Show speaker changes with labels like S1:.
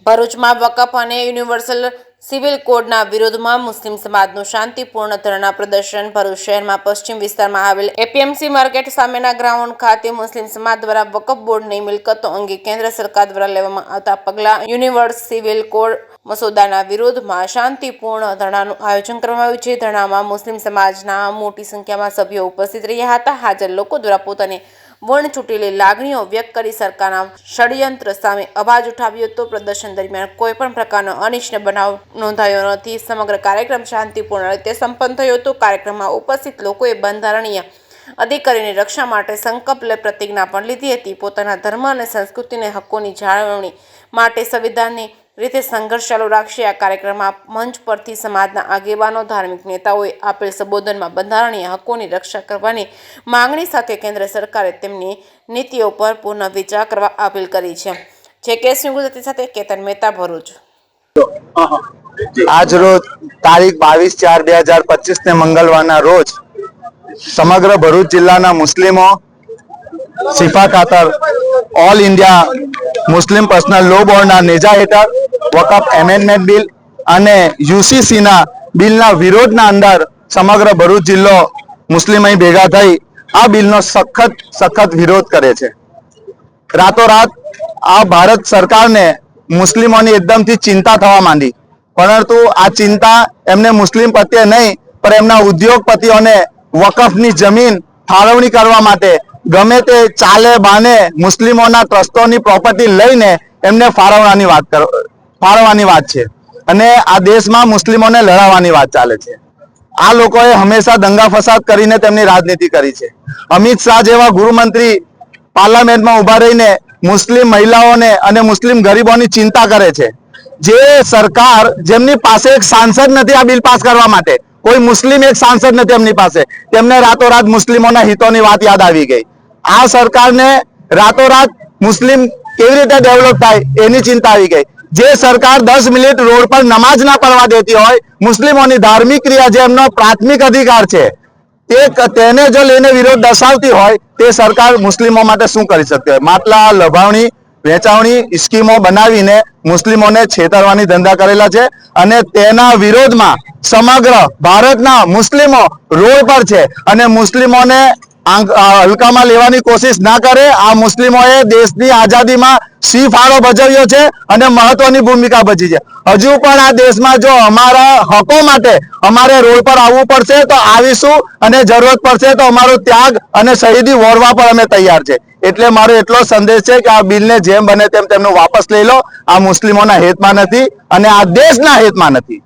S1: ભરૂચમાં વકફ અને universal civil કોડના વિરોધમાં મુસ્લિમ સમાજનું શાંતિપૂર્ણ ધરણા પ્રદર્શન. ભરૂચ શહેરમાં પશ્ચિમ વિસ્તારમાં આવેલ એપીએમસી માર્કેટ સામેના ગ્રાઉન્ડ ખાતે મુસ્લિમ સમાજ દ્વારા વકફ બોર્ડની મિલકતો અંગે કેન્દ્ર સરકાર દ્વારા લેવામાં આવતા પગલાં યુનિવર્સલ સિવિલ કોડ મસૂદાના વિરોધમાં શાંતિપૂર્ણ ધરણાનું આયોજન કરવામાં આવ્યું છે. ધરણામાં મુસ્લિમ સમાજના મોટી સંખ્યામાં સભ્યો ઉપસ્થિત રહ્યા હતા. હાજર લોકો દ્વારા પોતાની વણછૂટેલી લાગણીઓ વ્યક્ત કરી સરકારના ષડયંત્ર સામે અવાજ ઉઠાવ્યો હતો. પ્રદર્શન દરમિયાન કોઈ પણ પ્રકારનો અનિચ્છનીય બનાવ નોંધાયો નથી. સમગ્ર કાર્યક્રમ શાંતિપૂર્ણ રીતે સંપન્ન થયો હતો. કાર્યક્રમમાં ઉપસ્થિત લોકોએ બંધારણીય અધિકારીની રક્ષા માટે સંકલ્પ લે પ્રતિજ્ઞા પણ લીધી હતી. પોતાના ધર્મ અને સંસ્કૃતિને હકોની જાળવણી માટે સંવિધાનની રીતે સંઘર્ષ ચાલુ રાખશે. આ કાર્યક્રમમાં મંચ પરથી સમાજના આગેવાનો, ધાર્મિક નેતાઓએ આપેલ સંબોધનમાં બંધારણીય હકોની રક્ષા કરવાની માંગણી સાથે કેન્દ્ર સરકારે તેમની નીતિઓ પર પુનઃ વિચાર કરવા અપીલ કરી છે. જેકેએસ ન્યૂઝ ગુજરાતી સાથે કેતન મહેતા, ભરૂચ.
S2: આજ રોજ તારીખ 22/4/2025 ને મંગળવારના રોજ સમગ્ર ભરૂચ જિલ્લાના મુસ્લિમો શિફા ખાતર all India Muslim personal law બોર્ડના નેજા હેઠળ વકફ એમેન્ડમેન્ટ બિલ અને યુસીસીના બિલના વિરોધના અંદર સમગ્ર ભરૂચ જિલ્લો મુસ્લિમ અહીં ભેગા થઈ આ બિલનો સખત વિરોધ કરે છે. રાતોરાત આ ભારત સરકારને મુસ્લિમોની એકદમથી ચિંતા થવા માંડી, પરંતુ આ ચિંતા એમને મુસ્લિમ પ્રત્યે નહીં પણ એમના ઉદ્યોગપતિઓને વકફની જમીન ફાળવણી કરવા માટે ગમે તે ચાલે બાને મુસ્લિમોના ટ્રસ્ટોની પ્રોપર્ટી લઈને એમને ફાળવવાની વાત છે અને આ દેશમાં મુસ્લિમોને લડાવવાની વાત ચાલે છે. આ લોકોએ હંમેશા દંગા ફસાદ કરીને તેમની રાજનીતિ કરી છે. અમિત શાહ જેવા ગૃહમંત્રી પાર્લામેન્ટમાં ઉભા રહીને મુસ્લિમ મહિલાઓને અને મુસ્લિમ ગરીબોની ચિંતા કરે છે. જે સરકાર જેમની પાસે એક સાંસદ નથી આ બિલ પાસ કરવા માટે, કોઈ મુસ્લિમ એક સાંસદ નથી એમની પાસે, તેમને રાતોરાત મુસ્લિમોના હિતોની વાત યાદ આવી ગઈ. આ સરકારને રાતોરાત મુસ્લિમ કેવી રીતે ડેવલપ થાય એની ચિંતા આવી ગઈ. જે સરકાર 10 મિનિટ રોડ પર નમાજ ના પડવા દેતી હોય, મુસ્લિમોની ધાર્મિક ક્રિયા જે એમનો પ્રાથમિક અધિકાર છે તેને જો લઈને વિરોધ દર્શાવતી હોય તે સરકાર મુસ્લિમો માટે શું કરી શકતી હોય? માટલા, લભાવણી, વેચાવણી સ્કીમો બનાવીને મુસ્લિમોને છેતરવાની ધંધા કરેલા છે અને તેના વિરોધમાં સમગ્ર ભારતના મુસ્લિમો રોડ પર છે અને મુસ્લિમોને હલકામાં લેવાની કોશિશ ના કરે. આ મુસ્લિમોએ દેશની આઝાદીમાં સિંહ ફાળો ભજવ્યો છે અને મહત્વની ભૂમિકા ભજી છે. હજુ પણ આ દેશમાં જો અમારા હકો માટે અમારે રોડ પર આવવું પડશે તો આવીશું અને જરૂરત પડશે તો અમારો ત્યાગ અને શહીદી વોરવા પર અમે તૈયાર છે. એટલે મારો એટલો સંદેશ છે કે આ બિલને જેમ બને તેમ તેમનું વાપસ લઈ લો. આ મુસ્લિમોના હિતમાં નથી અને આ દેશના હિતમાં નથી.